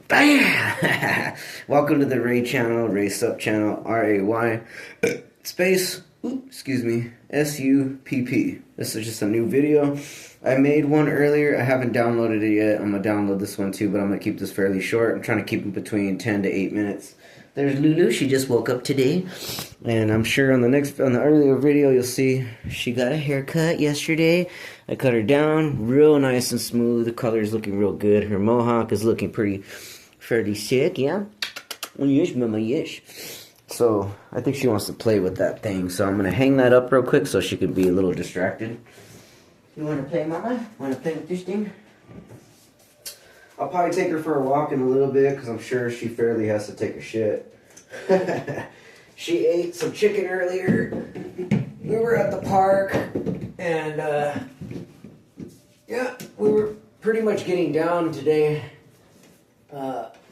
Bam! Welcome to the Ray channel, Ray Supp channel, R-A-Y space, excuse me, S-U-P-P. This is just a new video. I made one earlier. I haven't downloaded it yet. I'm going to download this one too, but I'm going to keep this fairly short. I'm trying to keep it between 10 to 8 minutes. There's Lulu. She just woke up today. And I'm sure on the earlier video, you'll see she got a haircut yesterday. I cut her down real nice and smooth. The color is looking real good. Her mohawk is looking fairly sick, yeah? Yes, mama, yes. So, I think she wants to play with that thing. So, I'm going to hang that up real quick so she could be a little distracted. You want to play, mama? Want to play with this thing? I'll probably take her for a walk in a little bit because I'm sure she fairly has to take a shit. She ate some chicken earlier. We were at the park and yeah, we were pretty much getting down today.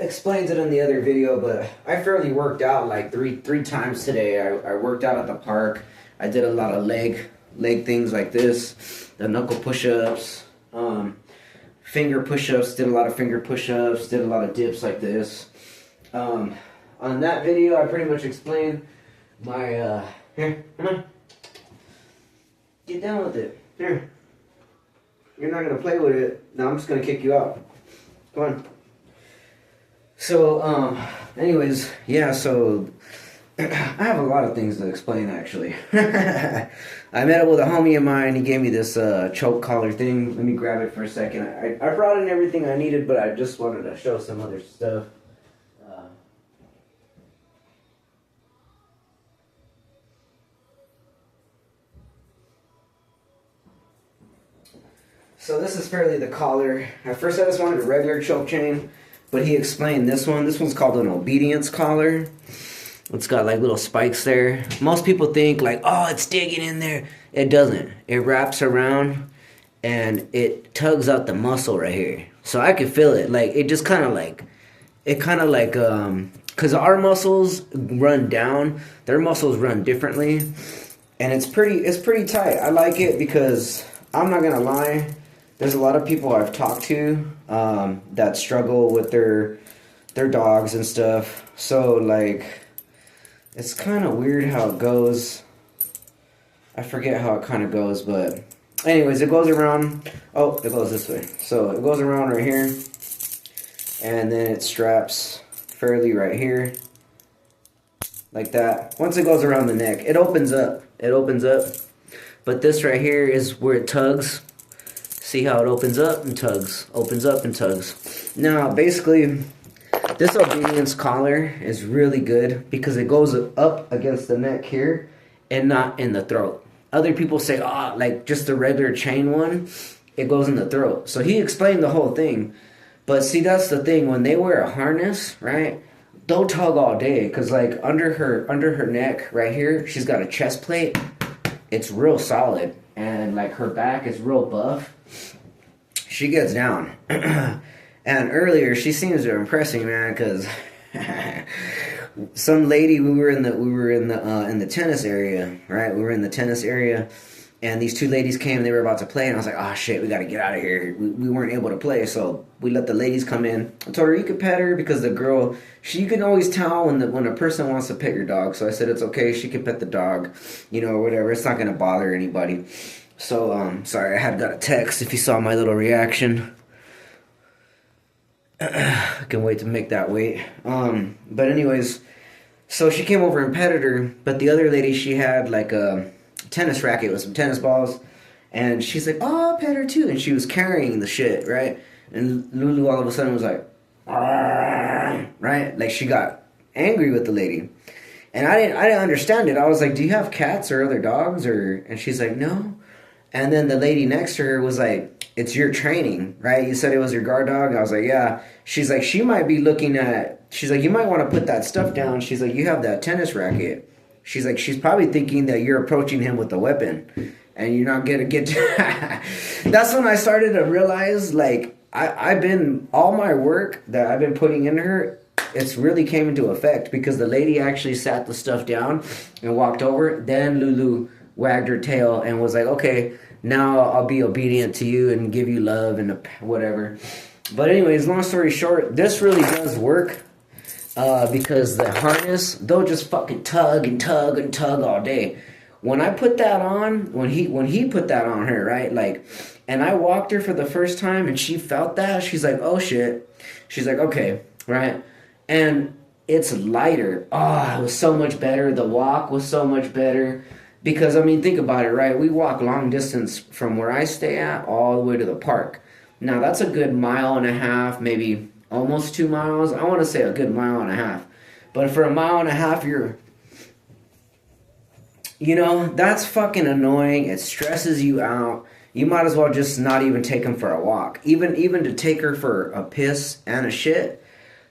Explains it in the other video, but I fairly worked out like three times today. I worked out at the park. I did a lot of leg things like this, the knuckle push-ups, finger push-ups, did a lot of finger push-ups, did a lot of dips like this. On that video, I pretty much explained my, here, come on. Get down with it. Here. You're not going to play with it. No, I'm just going to kick you out. Come on. So, anyways, yeah, so I have a lot of things to explain, actually. I met up with a homie of mine. He gave me this choke collar thing. Let me grab it for a second. I brought in everything I needed, but I just wanted to show some other stuff. So this is fairly the collar. At first I just wanted a regular choke chain, but he explained this one. This one's called an obedience collar. It's got like little spikes there. Most people think like, oh, it's digging in there. It doesn't. It wraps around and it tugs out the muscle right here. So I could feel it. Like it just kind of like, because our muscles run down, their muscles run differently, and it's pretty tight. I like it because I'm not gonna lie. There's a lot of people I've talked to that struggle with their dogs and stuff. So like, it's kind of weird how it goes. I forget how it kind of goes, but anyways, it goes around. Oh, it goes this way. So it goes around right here, and then it straps fairly right here, like that. Once it goes around the neck, it opens up. It opens up. But this right here is where it tugs. See how it opens up and tugs, opens up and tugs. Now, basically, this obedience collar is really good because it goes up against the neck here and not in the throat. Other people say, oh, like just the regular chain one, it goes in the throat. So he explained the whole thing. But see, that's the thing. When they wear a harness, right, they'll tug all day because like under her neck right here, she's got a chest plate. It's real solid. And like her back is real buff. She gets down. And earlier she seems to impress me, man, because some lady, we were in the tennis area, right? We were in the tennis area, and these two ladies came. They were about to play, and I was like, "Oh shit, we got to get out of here." We weren't able to play, so we let the ladies come in. I told her you could pet her because the girl, you can always tell when a person wants to pet your dog. So I said it's okay. She can pet the dog, you know, or whatever. It's not gonna bother anybody. So sorry, I had got a text. If you saw my little reaction. I can wait to make that wait. But anyways, so she came over and petted her, but the other lady, she had like a tennis racket with some tennis balls, and she's like, oh, I'll pet her too, and she was carrying the shit, right? And Lulu all of a sudden was like, right? Like she got angry with the lady. And I didn't understand it. I was like, do you have cats or other dogs? And she's like, no. And then the lady next to her was like, it's your training, right? You said it was your guard dog? I was like, yeah. She's like, she might be looking at, she's like, you might want to put that stuff down. She's like, you have that tennis racket. She's like, she's probably thinking that you're approaching him with a weapon. And you're not going to get That's when I started to realize, like, I've been, all my work that I've been putting in her, it's really came into effect. Because the lady actually sat the stuff down and walked over. Then Lulu wagged her tail and was like, okay, now I'll be obedient to you and give you love and whatever. But anyways, long story short, this really does work. Because the harness, they'll just fucking tug and tug and tug all day. When I put that on, when he put that on her, right? Like, and I walked her for the first time and she felt that. She's like, oh shit. She's like, okay, right? And it's lighter. Oh, it was so much better. The walk was so much better. Because, I mean, think about it, right? We walk long distance from where I stay at all the way to the park. Now, that's a good mile and a half, maybe almost 2 miles. I want to say a good mile and a half. But for a mile and a half, that's fucking annoying. It stresses you out. You might as well just not even take them for a walk. Even to take her for a piss and a shit,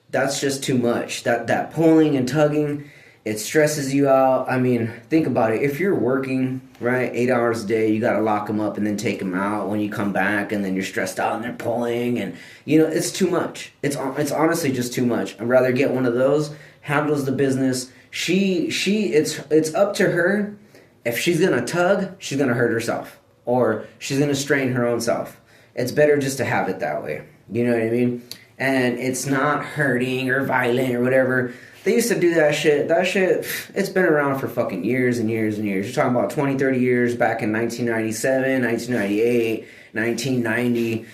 that's just too much. That pulling and tugging, it stresses you out. I mean, think about it. If you're working, right, 8 hours a day, you got to lock them up and then take them out when you come back, and then you're stressed out and they're pulling, and, it's too much. It's honestly just too much. I'd rather get one of those, handles the business. It's up to her. If she's going to tug, she's going to hurt herself, or she's going to strain her own self. It's better just to have it that way. You know what I mean? And it's not hurting or violent or whatever. They used to do that shit. That shit, it's been around for fucking years and years and years. You're talking about 20, 30 years back in 1997, 1998, 1990.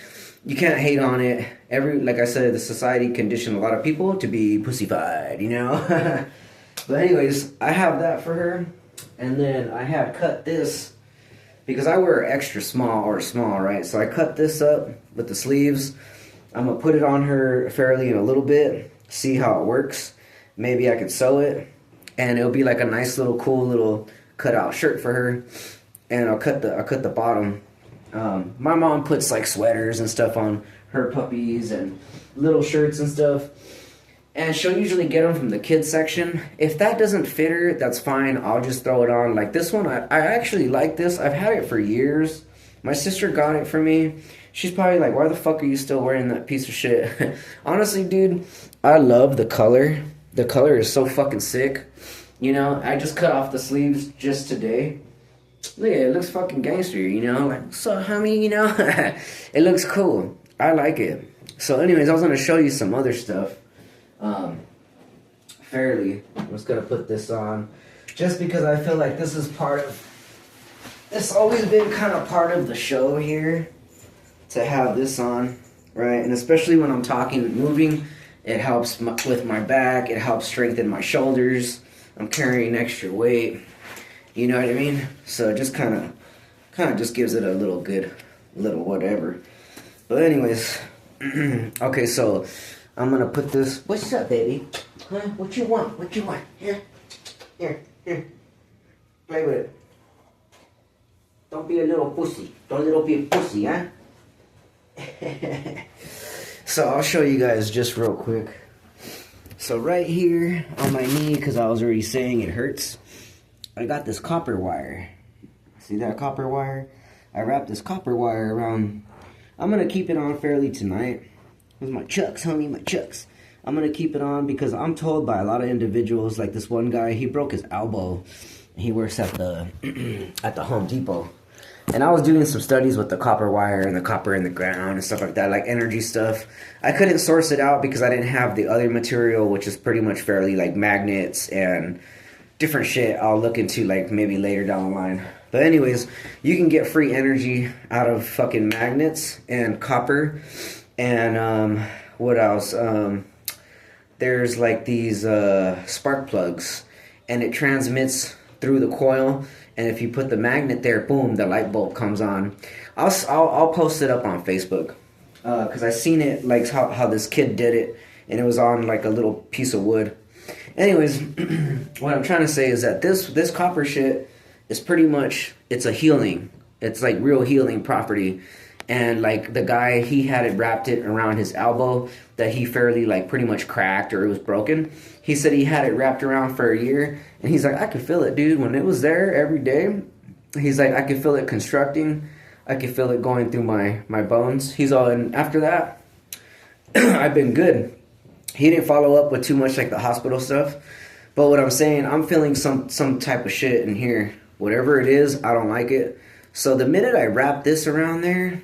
You can't hate on it. Like I said, the society conditioned a lot of people to be pussified, But anyways, I have that for her. And then I had cut this because I wear extra small, right? So I cut this up with the sleeves. I'm going to put it on her fairly in a little bit, see how it works. Maybe I could sew it, and it'll be like a nice little cool little cutout shirt for her. And I'll cut the bottom. My mom puts like sweaters and stuff on her puppies and little shirts and stuff. And she'll usually get them from the kids section. If that doesn't fit her, that's fine. I'll just throw it on. Like this one, I actually like this. I've had it for years. My sister got it for me. She's probably like, why the fuck are you still wearing that piece of shit? Honestly, dude, I love the color. The color is so fucking sick. I just cut off the sleeves just today. Look at it. It looks fucking gangster, Like, so, homie, It looks cool. I like it. So, anyways, I was going to show you some other stuff. Fairly. I'm just going to put this on. Just because I feel like this is it's always been kind of part of the show here. To have this on, right? And especially when I'm talking and moving, it helps with my back. It helps strengthen my shoulders. I'm carrying extra weight. You know what I mean? So it just kind of just gives it a little whatever. But anyways, okay, so I'm going to put this. What's up, baby? Huh? What you want? Here. Play with it. Don't be a little pussy. Don't be a pussy, huh? So I'll show you guys just real quick. So right here on my knee, because I was already saying it hurts, I got this copper wire. See that copper wire? I wrapped this copper wire around. I'm going to keep it on fairly tonight. With my chucks, homie, my chucks. I'm going to keep it on because I'm told by a lot of individuals, like this one guy, he broke his elbow. He works at the at the Home Depot. And I was doing some studies with the copper wire and the copper in the ground and stuff like that, like energy stuff. I couldn't source it out because I didn't have the other material, which is pretty much fairly like magnets and different shit I'll look into like maybe later down the line. But anyways, you can get free energy out of fucking magnets and copper. And what else? There's like these spark plugs, and it transmits through the coil. And if you put the magnet there, boom, the light bulb comes on. I'll post it up on Facebook because I seen it like how this kid did it, and it was on like a little piece of wood. Anyways, what I'm trying to say is that this copper shit is pretty much, it's a healing. It's like real healing property. And like the guy, he had it wrapped it around his elbow that he fairly like pretty much cracked or it was broken. He said he had it wrapped around for a year, and he's like, I could feel it, dude. When it was there every day, he's like, I could feel it constructing. I could feel it going through my bones. He's all, and after that, I've been good. He didn't follow up with too much like the hospital stuff. But what I'm saying, I'm feeling some type of shit in here. Whatever it is, I don't like it. So the minute I wrap this around there,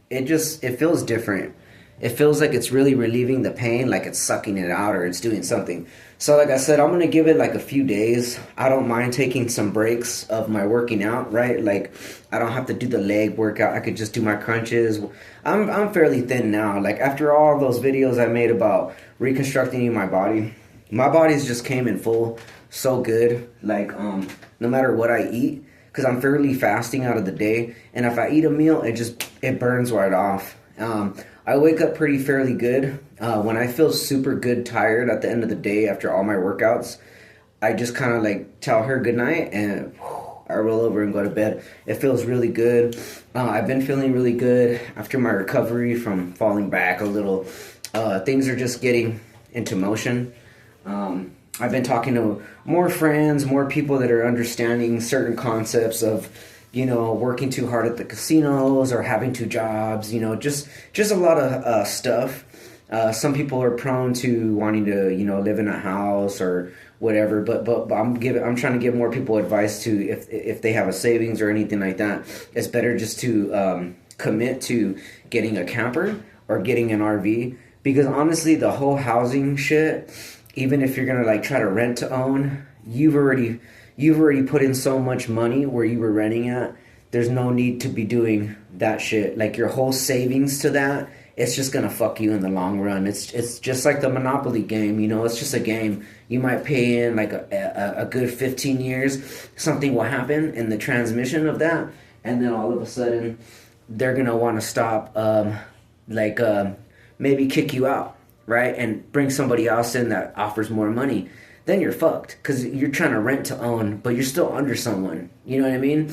it feels different. it feels like it's really relieving the pain, like it's sucking it out or it's doing something. So like I said, I'm gonna give it like a few days. I don't mind taking some breaks of my working out, right? Like I don't have to do the leg workout. I could just do my crunches. I'm fairly thin now. Like after all those videos I made about reconstructing my body's just came in full so good. Like no matter what I eat, because I'm fairly fasting out of the day, and if I eat a meal, it burns right off. I wake up pretty fairly good. When I feel super good tired at the end of the day after all my workouts, I just kind of like tell her good night and I roll over and go to bed. It feels really good. I've been feeling really good after my recovery from falling back a little. Things are just getting into motion. I've been talking to more friends, more people that are understanding certain concepts of, working too hard at the casinos or having two jobs, just a lot of stuff. Some people are prone to wanting to, live in a house or whatever, but I'm trying to give more people advice to if they have a savings or anything like that, it's better just to commit to getting a camper or getting an RV, because honestly, the whole housing shit, even if you're gonna like try to rent to own, you've already put in so much money where you were renting at. There's no need to be doing that shit. Like your whole savings to that, it's just gonna fuck you in the long run. It's just like the Monopoly game, it's just a game. You might pay in like a good 15 years, something will happen in the transmission of that, and then all of a sudden they're gonna want to stop, maybe kick you out, right, and bring somebody else in that offers more money. Then you're fucked because you're trying to rent to own, but you're still under someone. You know what I mean?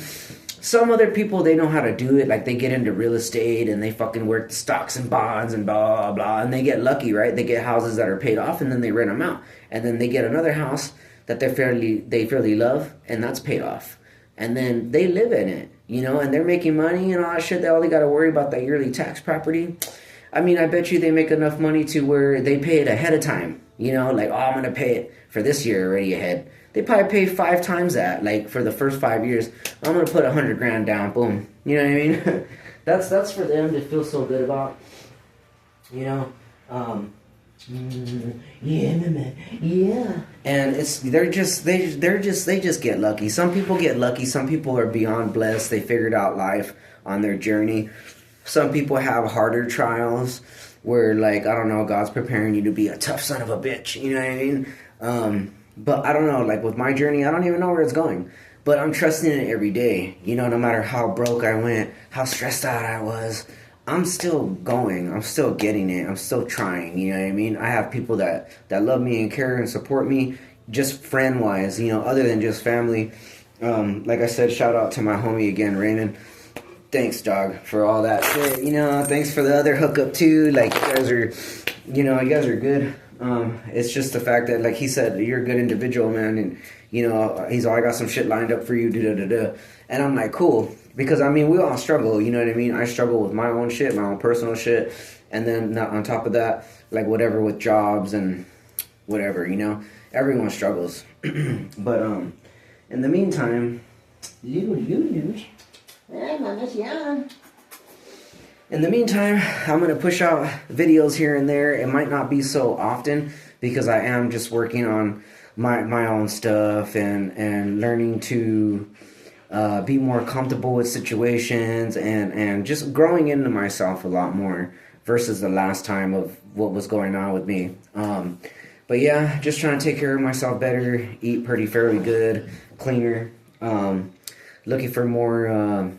Some other people, they know how to do it. Like they get into real estate and they fucking work the stocks and bonds and blah, blah, blah. And they get lucky, right? They get houses that are paid off and then they rent them out. And then they get another house that they fairly love and that's paid off. And then they live in it, and they're making money and all that shit. They only got to worry about that yearly tax property. I mean, I bet you they make enough money to where they pay it ahead of time. Like, oh, I'm going to pay it for this year already ahead. They probably pay 5 times that, like, for the first 5 years. I'm going to put $100,000 down, boom. You know what I mean? That's for them to feel so good about. Yeah, yeah. And they just get lucky. Some people get lucky. Some people are beyond blessed. They figured out life on their journey. Some people have harder trials where, like, I don't know, God's preparing you to be a tough son of a bitch. You know what I mean? But I don't know, like with my journey, I don't even know where it's going. But I'm trusting it every day. No matter how broke I went, how stressed out I was, I'm still going. I'm still getting it. I'm still trying. You know what I mean? I have people that love me and care and support me, just friend-wise, other than just family. Like I said, shout out to my homie again, Raymond. Thanks, dog, for all that shit. Thanks for the other hookup too. Like you guys are good. It's just the fact that, like he said, you're a good individual, man, and he's all, I got some shit lined up for you, and I'm like, cool, because I mean we all struggle. You know what I mean? I struggle with my own shit, my own personal shit, and then on top of that, like whatever with jobs and whatever, everyone struggles. But in the meantime, in the meantime, I'm going to push out videos here and there. It might not be so often because I am just working on my own stuff and learning to be more comfortable with situations and just growing into myself a lot more versus the last time of what was going on with me. But yeah, just trying to take care of myself better, eat pretty fairly good, cleaner. Looking for more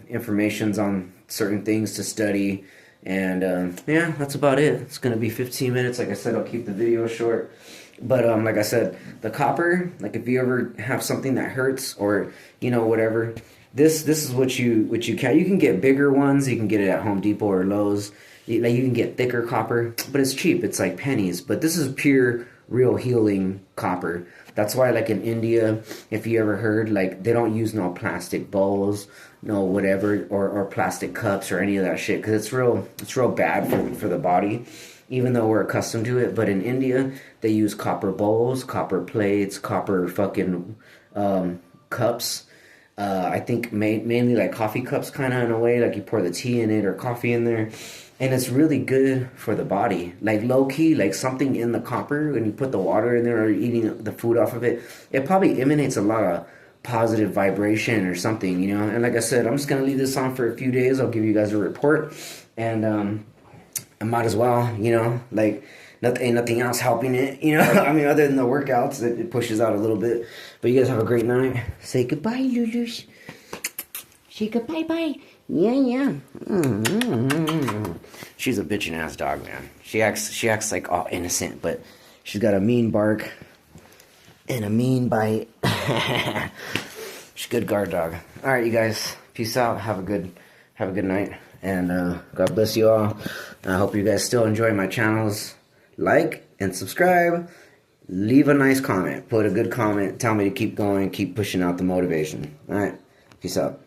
informations on certain things to study, and yeah, that's about it. It's gonna be 15 minutes. Like I said, I'll keep the video short, but like I said, the copper, like if you ever have something that hurts or whatever, this is what you can get bigger ones. You can get it at Home Depot or Lowe's. You can get thicker copper, but it's cheap. It's like pennies, but this is pure real healing copper. That's why, like in India, if you ever heard, like they don't use no plastic bowls, no whatever, or plastic cups or any of that shit, because it's real bad for the body, even though we're accustomed to it. But in India, they use copper bowls, copper plates, copper fucking cups. I think mainly like coffee cups, kind of in a way, like you pour the tea in it or coffee in there. and it's really good for the body. Like low key, like something in the copper when you put the water in there or eating the food off of it, it probably emanates a lot of positive vibration or something, you know. And like I said, I'm just gonna leave this on for a few days. I'll give you guys a report, and I might as well, you know, like ain't nothing else helping it, you know. I mean, other than the workouts, it pushes out a little bit. But you guys have a great night. Say goodbye, Lulus. Say goodbye, bye. Yeah, yeah. She's a bitchin' ass dog, man. She acts like all innocent, but she's got a mean bark and a mean bite. She's a good guard dog. All right, you guys. Peace out. Have a good night, and God bless you all. I hope you guys still enjoy my channels. Like and subscribe. Leave a nice comment. Put a good comment. Tell me to keep going. Keep pushing out the motivation. All right. Peace out.